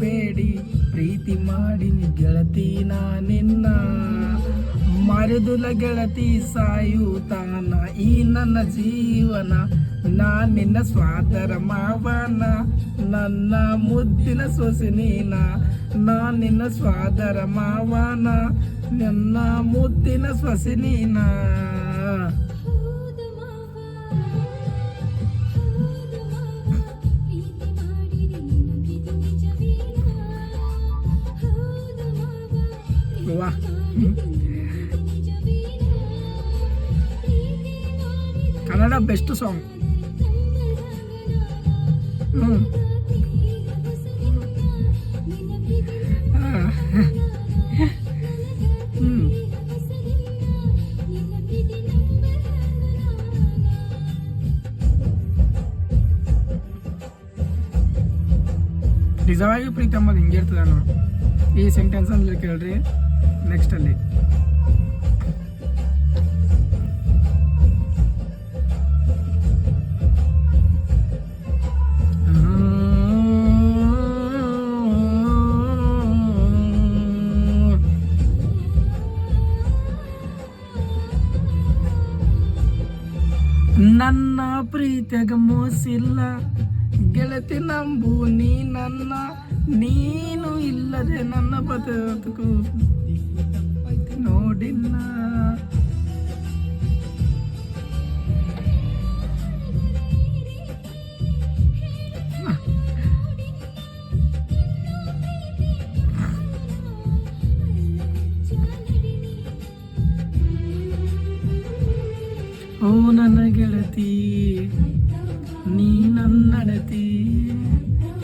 ಬೇಡಿ ಪ್ರೀತಿ ಮಾಡಿನಿ ಗೆಳತಿ ನಾ ನಿನ್ನ ಮರೆದುಲ ಗೆಳತಿ ಸಾಯುತ್ತಾನ ಈ ನನ್ನ ಜೀವನ ನಾ ನಿನ್ನ ಸ್ವಾದರ ಮಾವನ ನನ್ನ ಮುದ್ದಿನ ಸೊಸೆ ನೀನ ನಾ ನಿನ್ನ ಸ್ವಾದರ ಮಾವನ ನನ್ನ ಮುದ್ದಿನ ಸೊಸೆ ನೀನ. ವಾ ಕನ್ನಡ ಬೆಸ್ಟ್ ಸಾಂಗ್. ನಿಜವಾಗಿ ಪ್ರೀತಿ ಅಂಬೋದು ಹಿಂಗಿರ್ತದೆ ನೋಡಿ. ಈ ಸೆಂಟೆನ್ಸ್ ಅಂದ್ರೆ ಕೇಳ್ರಿ ನೆಕ್ಸ್ಟ್ ಅಲ್ಲಿ ನನ್ನ ಪ್ರೀತಿಯಾಗ ಮೋಸಿಲ್ಲ ಗೆಳತಿ ನಂಬು ನೀ ನನ್ನ ನೀನು ಇಲ್ಲದೆ ನನ್ನ ಬದುಕು ನೋಡಿಲ್ಲ. ಓ ನನ್ನ ಗೆಳತಿ